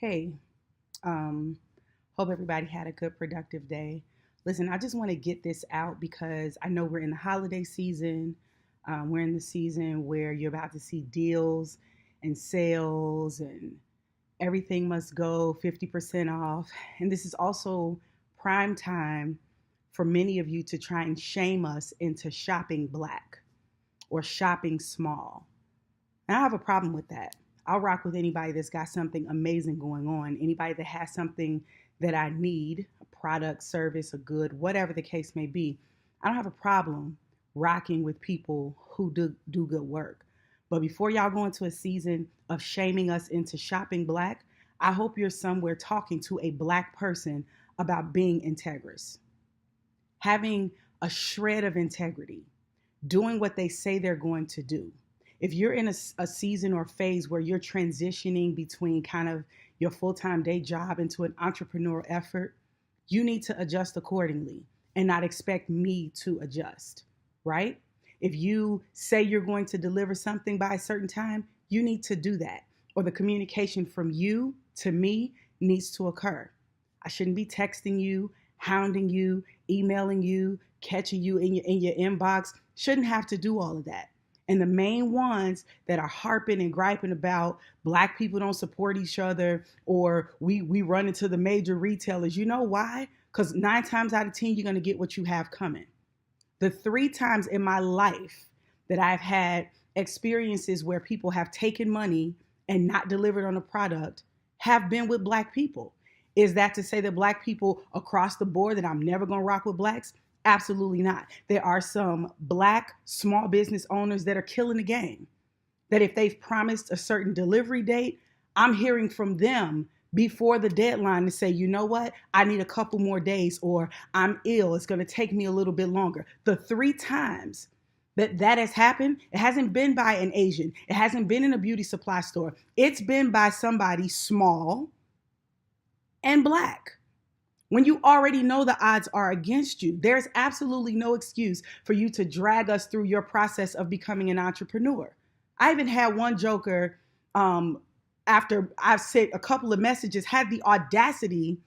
Hey, um, hope everybody had a good, productive day. Listen, I just want to get this out because I know we're in the holiday season. We're in the season where you're about to see deals and sales, and everything must go 50% off. And this is also prime time for many of you to try and shame us into shopping black or shopping small. And I have a problem with that. I'll rock with anybody that's got something amazing going on, anybody that has something that I need, a product, service, a good, whatever the case may be. I don't have a problem rocking with people who do good work. But before y'all go into a season of shaming us into shopping black, I hope you're somewhere talking to a black person about being integrous, having a shred of integrity, doing what they say they're going to do. If you're in a season or phase where you're transitioning between kind of your full-time day job into an entrepreneurial effort, you need to adjust accordingly and not expect me to adjust, right? If you say you're going to deliver something by a certain time, you need to do that. Or the communication from you to me needs to occur. I shouldn't be texting you, hounding you, emailing you, catching you in your inbox. Shouldn't have to do all of that. And the main ones that are harping and griping about black people don't support each other, or we run into the major retailers, you know why? Because 9 times out of 10, you're going to get what you have coming. The 3 times in my life that I've had experiences where people have taken money and not delivered on a product have been with black people. Is that to say that black people across the board, that I'm never going to rock with blacks? Absolutely not. There are some black small business owners that are killing the game. That if they've promised a certain delivery date, I'm hearing from them before the deadline to say, you know what, I need a couple more days, or I'm ill, it's going to take me a little bit longer. The 3 times that has happened, it hasn't been by an Asian. It hasn't been in a beauty supply store. It's been by somebody small and black. When you already know the odds are against you, there's absolutely no excuse for you to drag us through your process of becoming an entrepreneur. I even had one joker, after I've sent a couple of messages, had the audacity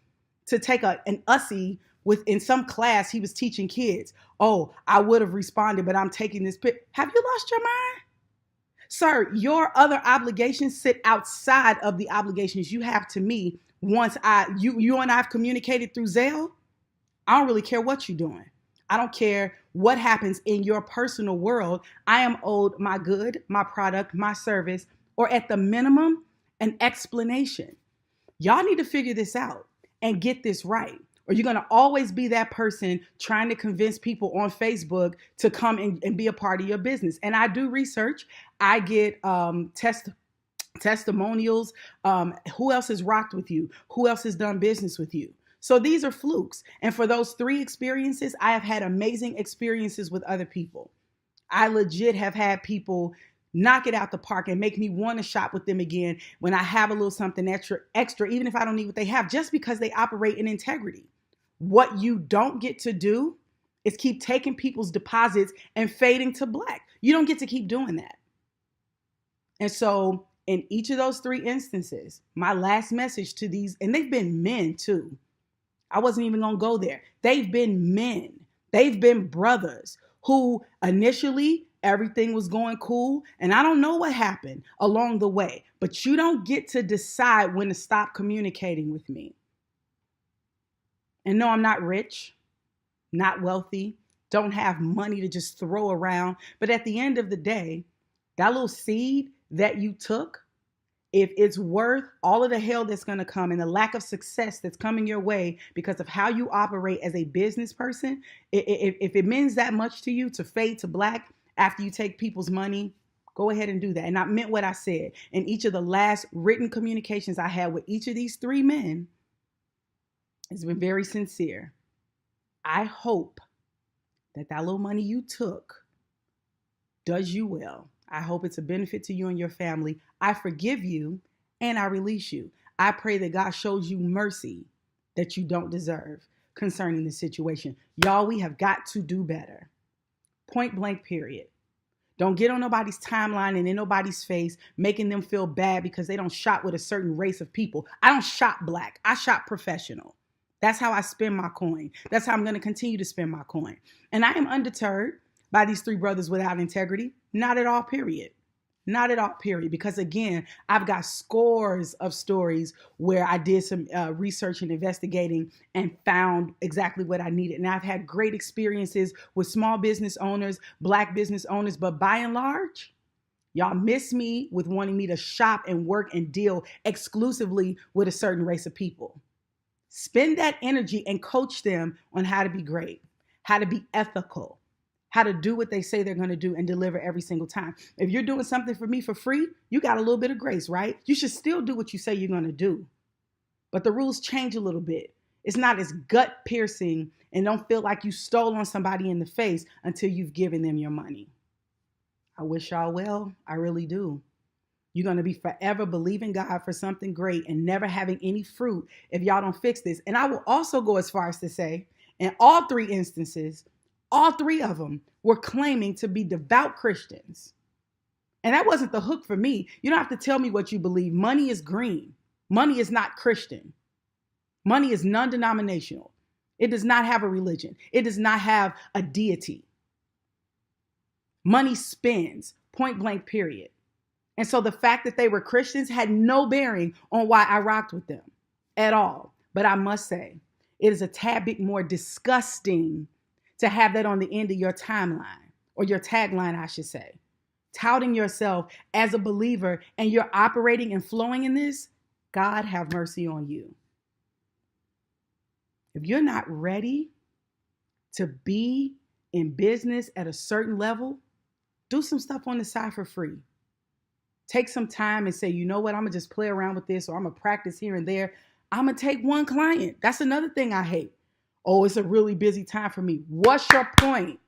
to take an ussy in some class he was teaching kids. Oh, I would have responded, but I'm taking this pic. Have you lost your mind? Sir, your other obligations sit outside of the obligations you have to me. Once you and I've communicated through Zelle, I don't really care what you're doing. I don't care what happens in your personal world. I am owed my good, my product, my service, or at the minimum, an explanation. Y'all need to figure this out and get this right. Or you're going to always be that person trying to convince people on Facebook to come and be a part of your business. And I do research. I get testimonials. Who else has rocked with you? Who else has done business with you? So these are flukes. And for those 3 experiences, I have had amazing experiences with other people. I legit have had people knock it out the park and make me want to shop with them again when I have a little something extra, even if I don't need what they have, just because they operate in integrity. What you don't get to do is keep taking people's deposits and fading to black. You don't get to keep doing that. And so in each of those 3 instances, my last message to these, and they've been men too. I wasn't even going to go there. They've been men. They've been brothers who initially everything was going cool. And I don't know what happened along the way, but you don't get to decide when to stop communicating with me. And no, I'm not rich, not wealthy, don't have money to just throw around. But at the end of the day, that little seed that you took, if it's worth all of the hell that's going to come and the lack of success that's coming your way because of how you operate as a business person, if it means that much to you to fade to black after you take people's money, go ahead and do that. And I meant what I said. In each of the last written communications I had with each of these 3 men, it's been very sincere. I hope that little money you took does you well. I hope it's a benefit to you and your family. I forgive you and I release you. I pray that God shows you mercy that you don't deserve concerning the situation. Y'all, we have got to do better. Point blank, period. Don't get on nobody's timeline and in nobody's face, making them feel bad because they don't shop with a certain race of people. I don't shop black. I shop professional. That's how I spend my coin. That's how I'm going to continue to spend my coin. And I am undeterred by these three brothers without integrity. Not at all, period. Not at all, period. Because again, I've got scores of stories where I did some research and investigating and found exactly what I needed. And I've had great experiences with small business owners, black business owners, but by and large, y'all miss me with wanting me to shop and work and deal exclusively with a certain race of people. Spend that energy and coach them on how to be great, how to be ethical, how to do what they say they're going to do and deliver every single time. If you're doing something for me for free, you got a little bit of grace, right? You should still do what you say you're going to do. But the rules change a little bit. It's not as gut piercing, and don't feel like you stole on somebody in the face until you've given them your money. I wish y'all well. I really do. You're going to be forever believing God for something great and never having any fruit if y'all don't fix this. And I will also go as far as to say, in all three instances, all three of them were claiming to be devout Christians. And that wasn't the hook for me. You don't have to tell me what you believe. Money is green. Money is not Christian. Money is non-denominational. It does not have a religion. It does not have a deity. Money spends, point blank, period. And so the fact that they were Christians had no bearing on why I rocked with them at all. But I must say, it is a tad bit more disgusting to have that on the end of your timeline, or your tagline, I should say. Touting yourself as a believer and you're operating and flowing in this, God have mercy on you. If you're not ready to be in business at a certain level, do some stuff on the side for free. Take some time and say, you know what, I'm going to just play around with this, or I'm going to practice here and there. I'm going to take one client. That's another thing I hate. Oh, it's a really busy time for me. What's your point?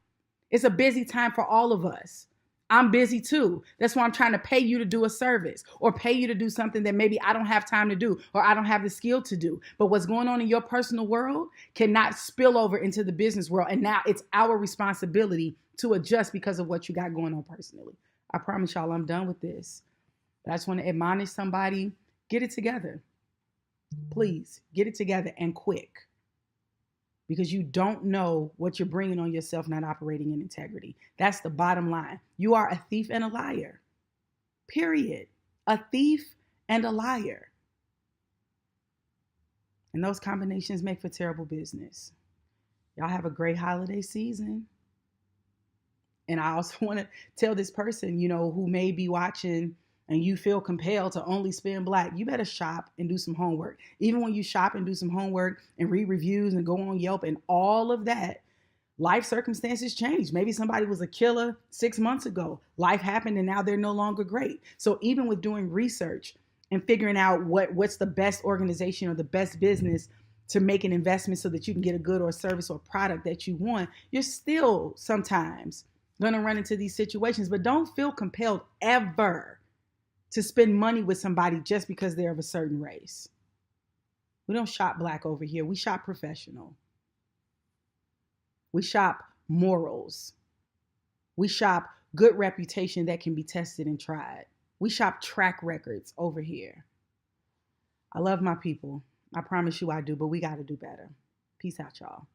It's a busy time for all of us. I'm busy too. That's why I'm trying to pay you to do a service, or pay you to do something that maybe I don't have time to do, or I don't have the skill to do. But what's going on in your personal world cannot spill over into the business world. And now it's our responsibility to adjust because of what you got going on personally. I promise y'all I'm done with this. But I just want to admonish somebody, get it together. Please get it together, and quick. Because you don't know what you're bringing on yourself not operating in integrity. That's the bottom line. You are a thief and a liar. Period. A thief and a liar. And those combinations make for terrible business. Y'all have a great holiday season. And I also want to tell this person, who may be watching and you feel compelled to only spend black, you better shop and do some homework. Even when you shop and do some homework and read reviews and go on Yelp and all of that, life circumstances change. Maybe somebody was a killer 6 months ago. Life happened and now they're no longer great. So even with doing research and figuring out what's the best organization or the best business to make an investment so that you can get a good or service or product that you want, you're still sometimes going to run into these situations. But don't feel compelled ever to spend money with somebody just because they're of a certain race. We don't shop black over here. We shop professional. We shop morals. We shop good reputation that can be tested and tried. We shop track records over here. I love my people. I promise you I do, but we got to do better. Peace out, y'all.